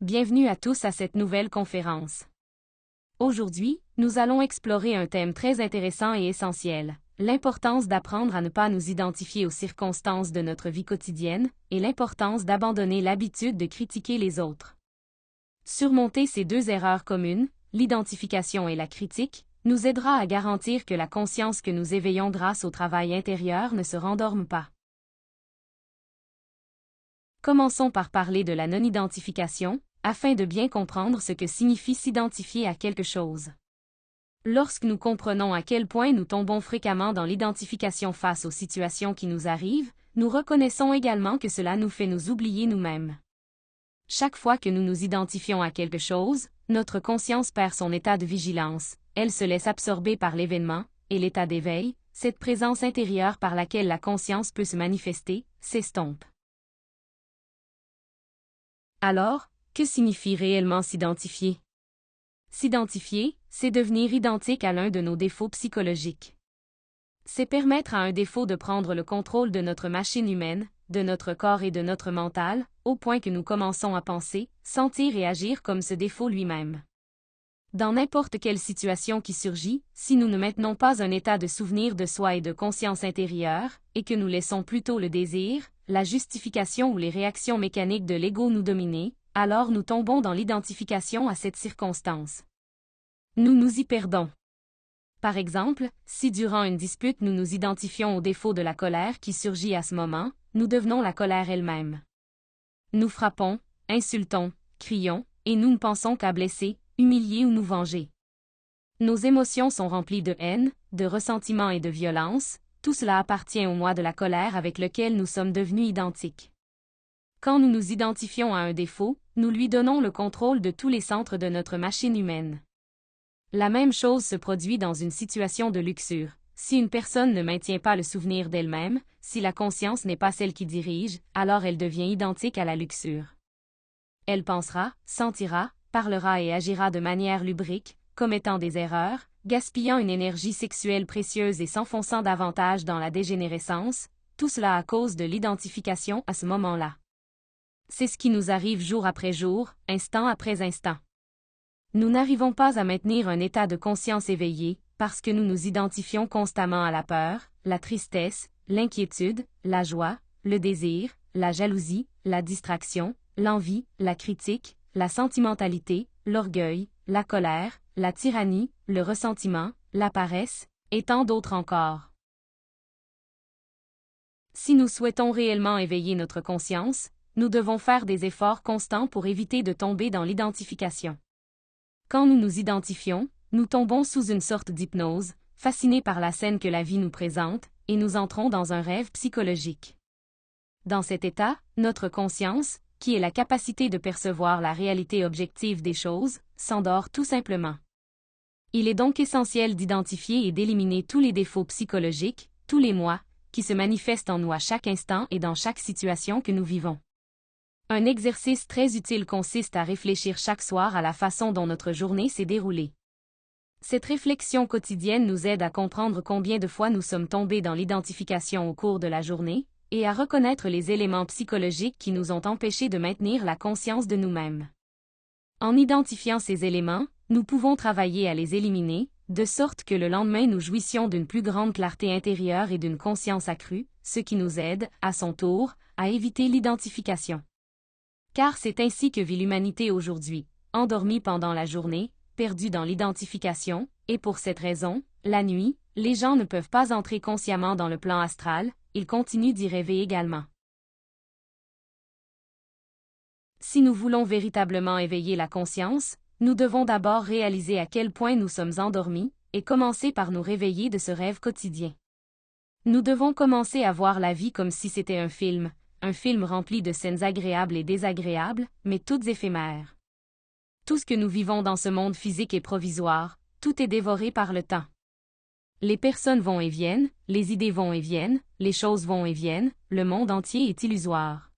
Bienvenue à tous à cette nouvelle conférence. Aujourd'hui, nous allons explorer un thème très intéressant et essentiel, l'importance d'apprendre à ne pas nous identifier aux circonstances de notre vie quotidienne et l'importance d'abandonner l'habitude de critiquer les autres. Surmonter ces deux erreurs communes, l'identification et la critique, nous aidera à garantir que la conscience que nous éveillons grâce au travail intérieur ne se rendorme pas. Commençons par parler de la non-identification, afin de bien comprendre ce que signifie s'identifier à quelque chose. Lorsque nous comprenons à quel point nous tombons fréquemment dans l'identification face aux situations qui nous arrivent, nous reconnaissons également que cela nous fait nous oublier nous-mêmes. Chaque fois que nous nous identifions à quelque chose, notre conscience perd son état de vigilance, elle se laisse absorber par l'événement, et l'état d'éveil, cette présence intérieure par laquelle la conscience peut se manifester, s'estompe. Alors, que signifie réellement s'identifier? S'identifier, c'est devenir identique à l'un de nos défauts psychologiques. C'est permettre à un défaut de prendre le contrôle de notre machine humaine, de notre corps et de notre mental, au point que nous commençons à penser, sentir et agir comme ce défaut lui-même. Dans n'importe quelle situation qui surgit, si nous ne maintenons pas un état de souvenir de soi et de conscience intérieure, et que nous laissons plutôt le désir, la justification ou les réactions mécaniques de l'ego nous dominer, alors nous tombons dans l'identification à cette circonstance. Nous nous y perdons. Par exemple, si durant une dispute nous nous identifions au défaut de la colère qui surgit à ce moment, nous devenons la colère elle-même. Nous frappons, insultons, crions, et nous ne pensons qu'à blesser, humilier ou nous venger. Nos émotions sont remplies de haine, de ressentiment et de violence, tout cela appartient au moi de la colère avec lequel nous sommes devenus identiques. Quand nous nous identifions à un défaut, nous lui donnons le contrôle de tous les centres de notre machine humaine. La même chose se produit dans une situation de luxure. Si une personne ne maintient pas le souvenir d'elle-même, si la conscience n'est pas celle qui dirige, alors elle devient identique à la luxure. Elle pensera, sentira, parlera et agira de manière lubrique, commettant des erreurs, gaspillant une énergie sexuelle précieuse et s'enfonçant davantage dans la dégénérescence, tout cela à cause de l'identification à ce moment-là. C'est ce qui nous arrive jour après jour, instant après instant. Nous n'arrivons pas à maintenir un état de conscience éveillé, parce que nous nous identifions constamment à la peur, la tristesse, l'inquiétude, la joie, le désir, la jalousie, la distraction, l'envie, la critique, la sentimentalité, l'orgueil, la colère, la tyrannie, le ressentiment, la paresse, et tant d'autres encore. Si nous souhaitons réellement éveiller notre conscience, nous devons faire des efforts constants pour éviter de tomber dans l'identification. Quand nous nous identifions, nous tombons sous une sorte d'hypnose, fascinés par la scène que la vie nous présente, et nous entrons dans un rêve psychologique. Dans cet état, notre conscience, qui est la capacité de percevoir la réalité objective des choses, s'endort tout simplement. Il est donc essentiel d'identifier et d'éliminer tous les défauts psychologiques, tous les moi, qui se manifestent en nous à chaque instant et dans chaque situation que nous vivons. Un exercice très utile consiste à réfléchir chaque soir à la façon dont notre journée s'est déroulée. Cette réflexion quotidienne nous aide à comprendre combien de fois nous sommes tombés dans l'identification au cours de la journée, et à reconnaître les éléments psychologiques qui nous ont empêchés de maintenir la conscience de nous-mêmes. En identifiant ces éléments, nous pouvons travailler à les éliminer, de sorte que le lendemain nous jouissions d'une plus grande clarté intérieure et d'une conscience accrue, ce qui nous aide, à son tour, à éviter l'identification. Car c'est ainsi que vit l'humanité aujourd'hui, endormie pendant la journée, perdue dans l'identification, et pour cette raison, la nuit, les gens ne peuvent pas entrer consciemment dans le plan astral, ils continuent d'y rêver également. Si nous voulons véritablement éveiller la conscience, nous devons d'abord réaliser à quel point nous sommes endormis, et commencer par nous réveiller de ce rêve quotidien. Nous devons commencer à voir la vie comme si c'était un film rempli de scènes agréables et désagréables, mais toutes éphémères. Tout ce que nous vivons dans ce monde physique est provisoire, tout est dévoré par le temps. Les personnes vont et viennent, les idées vont et viennent, les choses vont et viennent, le monde entier est illusoire.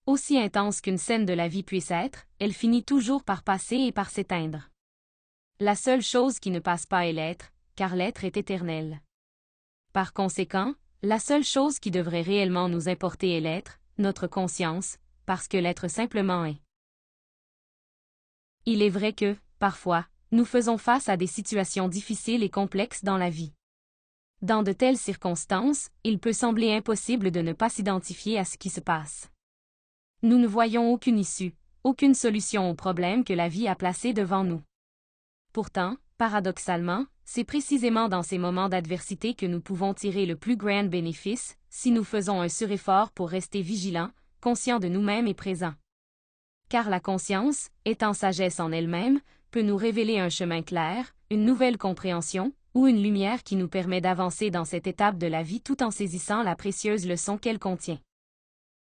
Aussi intense qu'une scène de la vie puisse être, elle finit toujours par passer et par s'éteindre. La seule chose qui ne passe pas est l'être, car l'être est éternel. Par conséquent, la seule chose qui devrait réellement nous importer est l'être, notre conscience, parce que l'être simplement est. Il est vrai que, parfois, nous faisons face à des situations difficiles et complexes dans la vie. Dans de telles circonstances, il peut sembler impossible de ne pas s'identifier à ce qui se passe. Nous ne voyons aucune issue, aucune solution au problème que la vie a placé devant nous. Pourtant, paradoxalement, c'est précisément dans ces moments d'adversité que nous pouvons tirer le plus grand bénéfice, si nous faisons un sureffort pour rester vigilants, conscients de nous-mêmes et présents. Car la conscience, étant sagesse en elle-même, peut nous révéler un chemin clair, une nouvelle compréhension, ou une lumière qui nous permet d'avancer dans cette étape de la vie tout en saisissant la précieuse leçon qu'elle contient.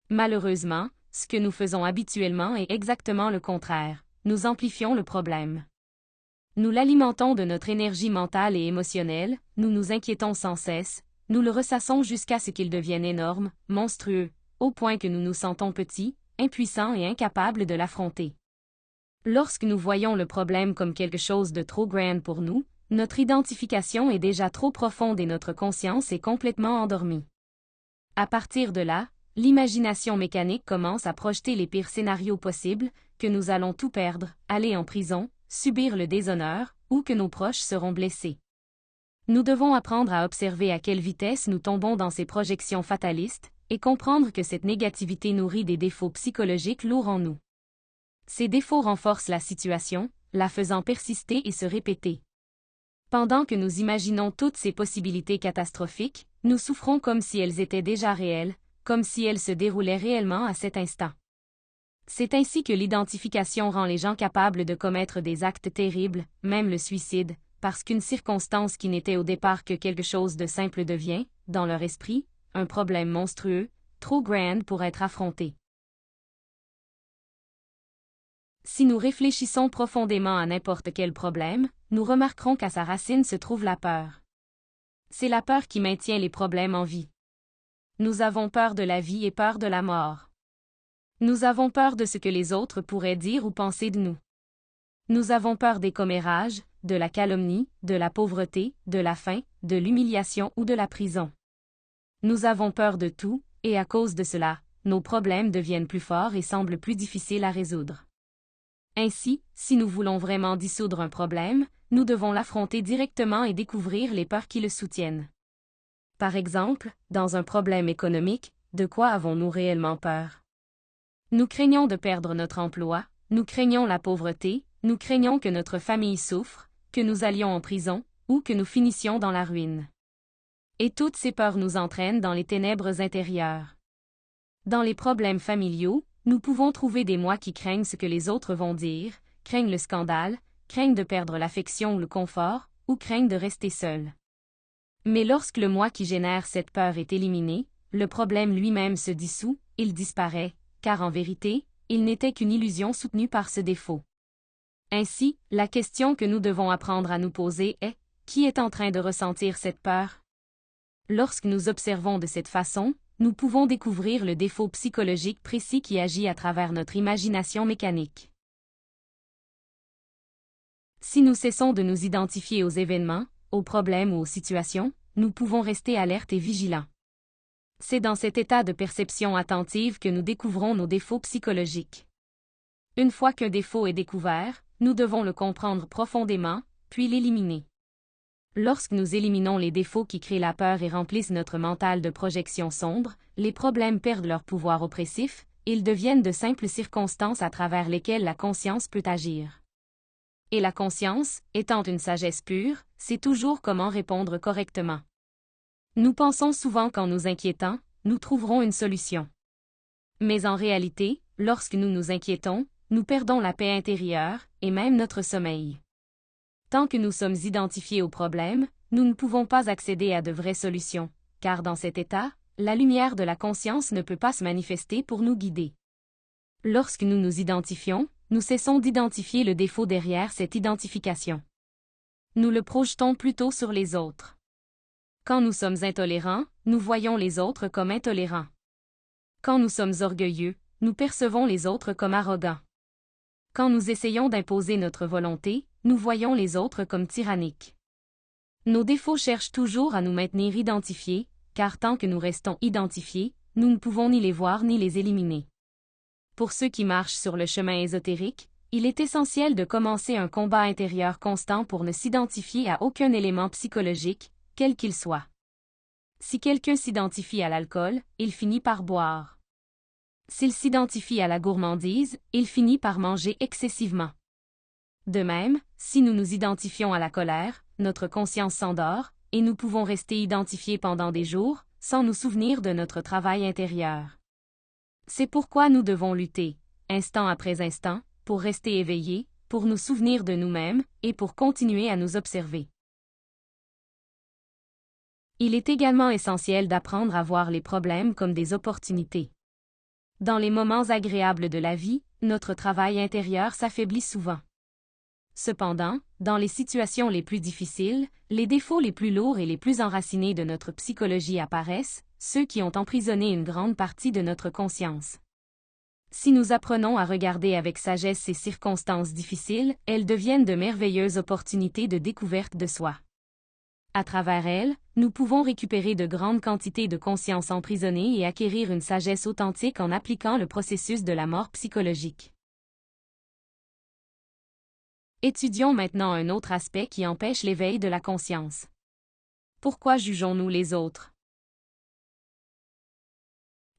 Malheureusement, ce que nous faisons habituellement est exactement le contraire. Nous amplifions le problème. Nous l'alimentons de notre énergie mentale et émotionnelle, nous nous inquiétons sans cesse, nous le ressassons jusqu'à ce qu'il devienne énorme, monstrueux, au point que nous nous sentons petits, impuissants et incapables de l'affronter. Lorsque nous voyons le problème comme quelque chose de trop grand pour nous, notre identification est déjà trop profonde et notre conscience est complètement endormie. À partir de là, l'imagination mécanique commence à projeter les pires scénarios possibles, que nous allons tout perdre, aller en prison, subir le déshonneur, ou que nos proches seront blessés. Nous devons apprendre à observer à quelle vitesse nous tombons dans ces projections fatalistes, et comprendre que cette négativité nourrit des défauts psychologiques lourds en nous. Ces défauts renforcent la situation, la faisant persister et se répéter. Pendant que nous imaginons toutes ces possibilités catastrophiques, nous souffrons comme si elles étaient déjà réelles, comme si elles se déroulaient réellement à cet instant. C'est ainsi que l'identification rend les gens capables de commettre des actes terribles, même le suicide, parce qu'une circonstance qui n'était au départ que quelque chose de simple devient, dans leur esprit, un problème monstrueux, trop grand pour être affronté. Si nous réfléchissons profondément à n'importe quel problème, nous remarquerons qu'à sa racine se trouve la peur. C'est la peur qui maintient les problèmes en vie. Nous avons peur de la vie et peur de la mort. Nous avons peur de ce que les autres pourraient dire ou penser de nous. Nous avons peur des commérages, de la calomnie, de la pauvreté, de la faim, de l'humiliation ou de la prison. Nous avons peur de tout, et à cause de cela, nos problèmes deviennent plus forts et semblent plus difficiles à résoudre. Ainsi, si nous voulons vraiment dissoudre un problème, nous devons l'affronter directement et découvrir les peurs qui le soutiennent. Par exemple, dans un problème économique, de quoi avons-nous réellement peur? Nous craignons de perdre notre emploi, nous craignons la pauvreté, nous craignons que notre famille souffre, que nous allions en prison, ou que nous finissions dans la ruine. Et toutes ces peurs nous entraînent dans les ténèbres intérieures. Dans les problèmes familiaux, nous pouvons trouver des moi qui craignent ce que les autres vont dire, craignent le scandale, craignent de perdre l'affection ou le confort, ou craignent de rester seuls. Mais lorsque le moi qui génère cette peur est éliminé, le problème lui-même se dissout, il disparaît, car en vérité, il n'était qu'une illusion soutenue par ce défaut. Ainsi, la question que nous devons apprendre à nous poser est, qui est en train de ressentir cette peur? Lorsque nous observons de cette façon, nous pouvons découvrir le défaut psychologique précis qui agit à travers notre imagination mécanique. Si nous cessons de nous identifier aux événements, aux problèmes ou aux situations, nous pouvons rester alertes et vigilants. C'est dans cet état de perception attentive que nous découvrons nos défauts psychologiques. Une fois qu'un défaut est découvert, nous devons le comprendre profondément, puis l'éliminer. Lorsque nous éliminons les défauts qui créent la peur et remplissent notre mental de projections sombres, les problèmes perdent leur pouvoir oppressif, ils deviennent de simples circonstances à travers lesquelles la conscience peut agir. Et la conscience, étant une sagesse pure, sait toujours comment répondre correctement. Nous pensons souvent qu'en nous inquiétant, nous trouverons une solution. Mais en réalité, lorsque nous nous inquiétons, nous perdons la paix intérieure, et même notre sommeil. Tant que nous sommes identifiés au problème, nous ne pouvons pas accéder à de vraies solutions, car dans cet état, la lumière de la conscience ne peut pas se manifester pour nous guider. Lorsque nous nous identifions, nous cessons d'identifier le défaut derrière cette identification. Nous le projetons plutôt sur les autres. Quand nous sommes intolérants, nous voyons les autres comme intolérants. Quand nous sommes orgueilleux, nous percevons les autres comme arrogants. Quand nous essayons d'imposer notre volonté, nous voyons les autres comme tyranniques. Nos défauts cherchent toujours à nous maintenir identifiés, car tant que nous restons identifiés, nous ne pouvons ni les voir ni les éliminer. Pour ceux qui marchent sur le chemin ésotérique, Il est essentiel de commencer un combat intérieur constant pour ne s'identifier à aucun élément psychologique, quel qu'il soit. Si quelqu'un s'identifie à l'alcool, il finit par boire. S'il s'identifie à la gourmandise, il finit par manger excessivement. De même, si nous nous identifions à la colère, notre conscience s'endort, et nous pouvons rester identifiés pendant des jours, sans nous souvenir de notre travail intérieur. C'est pourquoi nous devons lutter, instant après instant, pour rester éveillés, pour nous souvenir de nous-mêmes, et pour continuer à nous observer. Il est également essentiel d'apprendre à voir les problèmes comme des opportunités. Dans les moments agréables de la vie, notre travail intérieur s'affaiblit souvent. Cependant, dans les situations les plus difficiles, les défauts les plus lourds et les plus enracinés de notre psychologie apparaissent, ceux qui ont emprisonné une grande partie de notre conscience. Si nous apprenons à regarder avec sagesse ces circonstances difficiles, elles deviennent de merveilleuses opportunités de découverte de soi. À travers elles, nous pouvons récupérer de grandes quantités de conscience emprisonnée et acquérir une sagesse authentique en appliquant le processus de la mort psychologique. Étudions maintenant un autre aspect qui empêche l'éveil de la conscience. Pourquoi jugeons-nous les autres?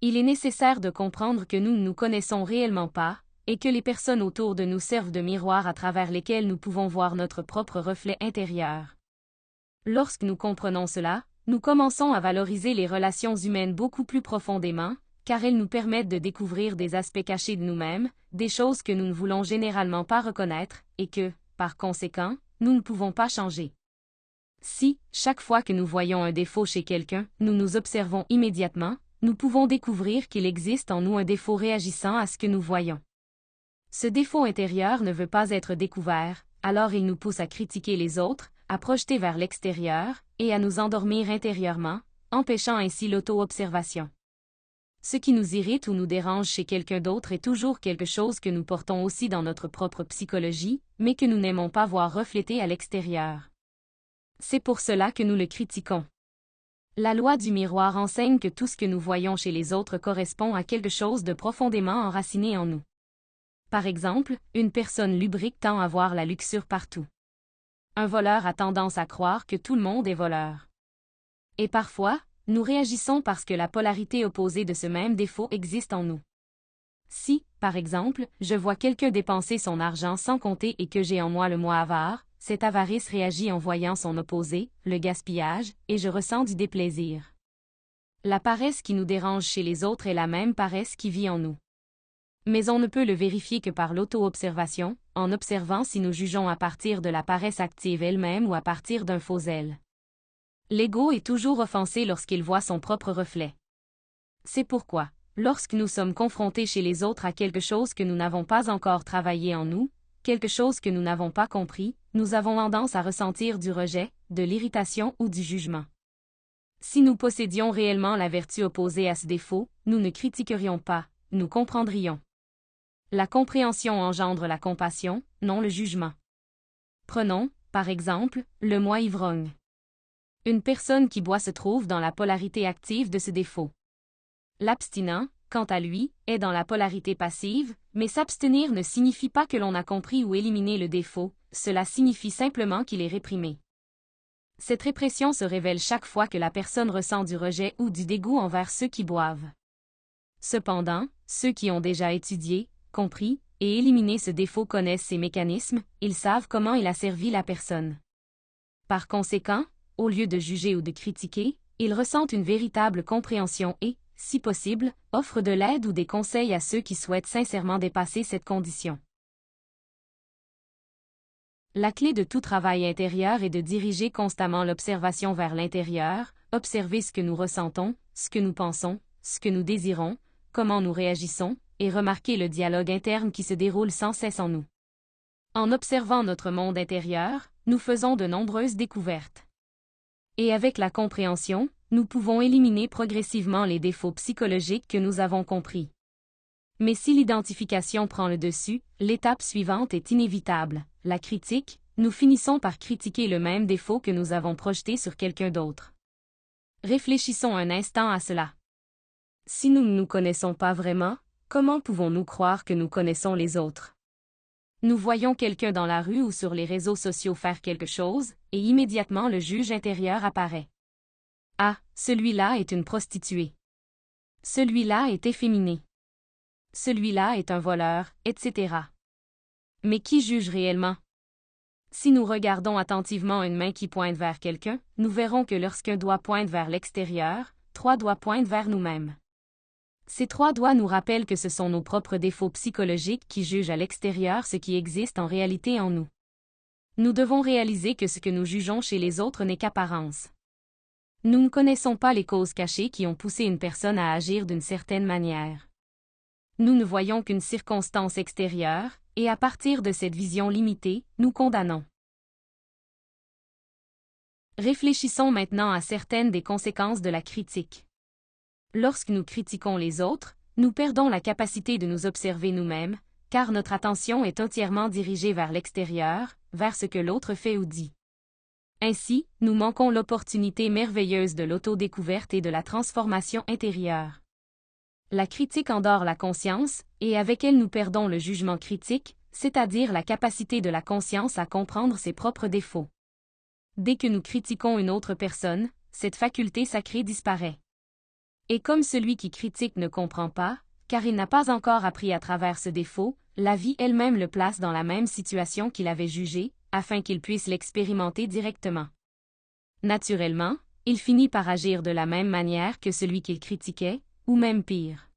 Il est nécessaire de comprendre que nous ne nous connaissons réellement pas, et que les personnes autour de nous servent de miroir à travers lesquels nous pouvons voir notre propre reflet intérieur. Lorsque nous comprenons cela, nous commençons à valoriser les relations humaines beaucoup plus profondément, car elles nous permettent de découvrir des aspects cachés de nous-mêmes, des choses que nous ne voulons généralement pas reconnaître, et que, par conséquent, nous ne pouvons pas changer. Si, chaque fois que nous voyons un défaut chez quelqu'un, nous nous observons immédiatement, nous pouvons découvrir qu'il existe en nous un défaut réagissant à ce que nous voyons. Ce défaut intérieur ne veut pas être découvert, alors il nous pousse à critiquer les autres, à projeter vers l'extérieur, et à nous endormir intérieurement, empêchant ainsi l'auto-observation. Ce qui nous irrite ou nous dérange chez quelqu'un d'autre est toujours quelque chose que nous portons aussi dans notre propre psychologie, mais que nous n'aimons pas voir reflété à l'extérieur. C'est pour cela que nous le critiquons. La loi du miroir enseigne que tout ce que nous voyons chez les autres correspond à quelque chose de profondément enraciné en nous. Par exemple, une personne lubrique tend à voir la luxure partout. Un voleur a tendance à croire que tout le monde est voleur. Et parfois, nous réagissons parce que la polarité opposée de ce même défaut existe en nous. Si, par exemple, je vois quelqu'un dépenser son argent sans compter et que j'ai en moi le moi avare, cette avarice réagit en voyant son opposé, le gaspillage, et je ressens du déplaisir. La paresse qui nous dérange chez les autres est la même paresse qui vit en nous. Mais on ne peut le vérifier que par l'auto-observation, en observant si nous jugeons à partir de la paresse active elle-même ou à partir d'un faux zèle. L'ego est toujours offensé lorsqu'il voit son propre reflet. C'est pourquoi, lorsque nous sommes confrontés chez les autres à quelque chose que nous n'avons pas encore travaillé en nous, quelque chose que nous n'avons pas compris, nous avons tendance à ressentir du rejet, de l'irritation ou du jugement. Si nous possédions réellement la vertu opposée à ce défaut, nous ne critiquerions pas, nous comprendrions. La compréhension engendre la compassion, non le jugement. Prenons, par exemple, le moi ivrogne. Une personne qui boit se trouve dans la polarité active de ce défaut. L'abstinent, quant à lui, est dans la polarité passive, mais s'abstenir ne signifie pas que l'on a compris ou éliminé le défaut, cela signifie simplement qu'il est réprimé. Cette répression se révèle chaque fois que la personne ressent du rejet ou du dégoût envers ceux qui boivent. Cependant, ceux qui ont déjà étudié, compris, et éliminé ce défaut connaissent ses mécanismes, ils savent comment il a servi la personne. Par conséquent, au lieu de juger ou de critiquer, ils ressentent une véritable compréhension et, si possible, offrent de l'aide ou des conseils à ceux qui souhaitent sincèrement dépasser cette condition. La clé de tout travail intérieur est de diriger constamment l'observation vers l'intérieur, observer ce que nous ressentons, ce que nous pensons, ce que nous désirons, comment nous réagissons, et remarquer le dialogue interne qui se déroule sans cesse en nous. En observant notre monde intérieur, nous faisons de nombreuses découvertes. Et avec la compréhension, nous pouvons éliminer progressivement les défauts psychologiques que nous avons compris. Mais si l'identification prend le dessus, l'étape suivante est inévitable, la critique, nous finissons par critiquer le même défaut que nous avons projeté sur quelqu'un d'autre. Réfléchissons un instant à cela. Si nous ne nous connaissons pas vraiment, comment pouvons-nous croire que nous connaissons les autres? Nous voyons quelqu'un dans la rue ou sur les réseaux sociaux faire quelque chose, et immédiatement le juge intérieur apparaît. Ah, celui-là est une prostituée. Celui-là est efféminé. Celui-là est un voleur, etc. Mais qui juge réellement? Si nous regardons attentivement une main qui pointe vers quelqu'un, nous verrons que lorsqu'un doigt pointe vers l'extérieur, 3 doigts pointent vers nous-mêmes. Ces 3 doigts nous rappellent que ce sont nos propres défauts psychologiques qui jugent à l'extérieur ce qui existe en réalité en nous. Nous devons réaliser que ce que nous jugeons chez les autres n'est qu'apparence. Nous ne connaissons pas les causes cachées qui ont poussé une personne à agir d'une certaine manière. Nous ne voyons qu'une circonstance extérieure, et à partir de cette vision limitée, nous condamnons. Réfléchissons maintenant à certaines des conséquences de la critique. Lorsque nous critiquons les autres, nous perdons la capacité de nous observer nous-mêmes, car notre attention est entièrement dirigée vers l'extérieur, vers ce que l'autre fait ou dit. Ainsi, nous manquons l'opportunité merveilleuse de l'autodécouverte et de la transformation intérieure. La critique endort la conscience, et avec elle nous perdons le jugement critique, c'est-à-dire la capacité de la conscience à comprendre ses propres défauts. Dès que nous critiquons une autre personne, cette faculté sacrée disparaît. Et comme celui qui critique ne comprend pas, car il n'a pas encore appris à travers ce défaut, la vie elle-même le place dans la même situation qu'il avait jugée, afin qu'il puisse l'expérimenter directement. Naturellement, il finit par agir de la même manière que celui qu'il critiquait, ou même pire.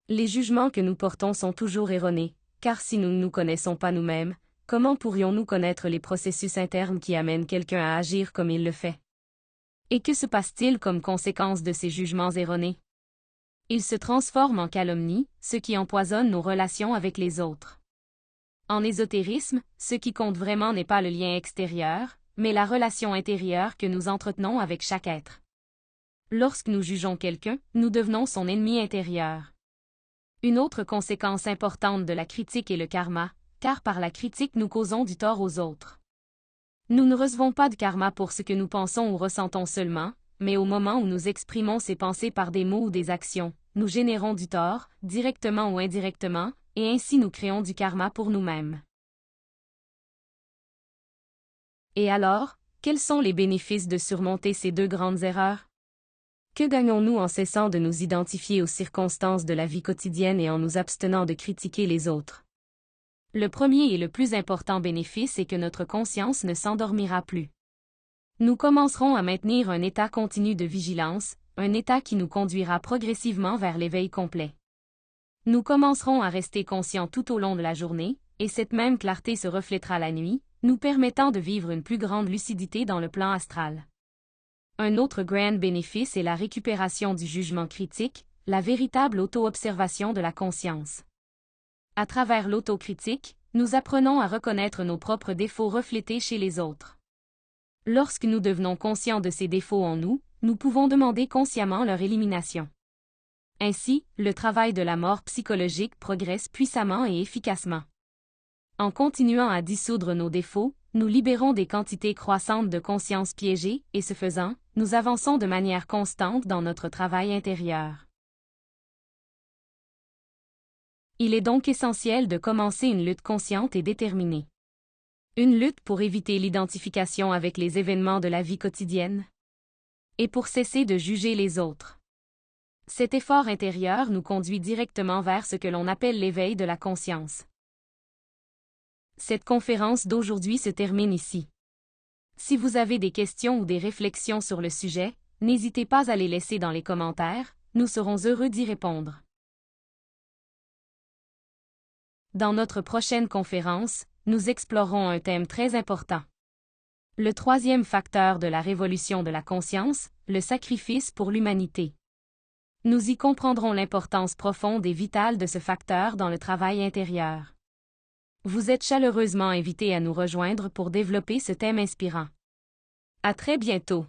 Les jugements que nous portons sont toujours erronés, car si nous ne nous connaissons pas nous-mêmes, comment pourrions-nous connaître les processus internes qui amènent quelqu'un à agir comme il le fait? Et que se passe-t-il comme conséquence de ces jugements erronés? Ils se transforment en calomnie, ce qui empoisonne nos relations avec les autres. En ésotérisme, ce qui compte vraiment n'est pas le lien extérieur, mais la relation intérieure que nous entretenons avec chaque être. Lorsque nous jugeons quelqu'un, nous devenons son ennemi intérieur. Une autre conséquence importante de la critique est le karma, car par la critique nous causons du tort aux autres. Nous ne recevons pas de karma pour ce que nous pensons ou ressentons seulement, mais au moment où nous exprimons ces pensées par des mots ou des actions, nous générons du tort, directement ou indirectement, et ainsi nous créons du karma pour nous-mêmes. Et alors, quels sont les bénéfices de surmonter ces 2 grandes erreurs? Que gagnons-nous en cessant de nous identifier aux circonstances de la vie quotidienne et en nous abstenant de critiquer les autres? Le premier et le plus important bénéfice est que notre conscience ne s'endormira plus. Nous commencerons à maintenir un état continu de vigilance, un état qui nous conduira progressivement vers l'éveil complet. Nous commencerons à rester conscients tout au long de la journée, et cette même clarté se reflètera la nuit, nous permettant de vivre une plus grande lucidité dans le plan astral. Un autre grand bénéfice est la récupération du jugement critique, la véritable auto-observation de la conscience. À travers l'autocritique, nous apprenons à reconnaître nos propres défauts reflétés chez les autres. Lorsque nous devenons conscients de ces défauts en nous, nous pouvons demander consciemment leur élimination. Ainsi, le travail de la mort psychologique progresse puissamment et efficacement. En continuant à dissoudre nos défauts, nous libérons des quantités croissantes de conscience piégée, et ce faisant, nous avançons de manière constante dans notre travail intérieur. Il est donc essentiel de commencer une lutte consciente et déterminée. Une lutte pour éviter l'identification avec les événements de la vie quotidienne. Et pour cesser de juger les autres. Cet effort intérieur nous conduit directement vers ce que l'on appelle l'éveil de la conscience. Cette conférence d'aujourd'hui se termine ici. Si vous avez des questions ou des réflexions sur le sujet, n'hésitez pas à les laisser dans les commentaires, nous serons heureux d'y répondre. Dans notre prochaine conférence, nous explorerons un thème très important. Le 3e facteur de la révolution de la conscience, le sacrifice pour l'humanité. Nous y comprendrons l'importance profonde et vitale de ce facteur dans le travail intérieur. Vous êtes chaleureusement invités à nous rejoindre pour développer ce thème inspirant. À très bientôt.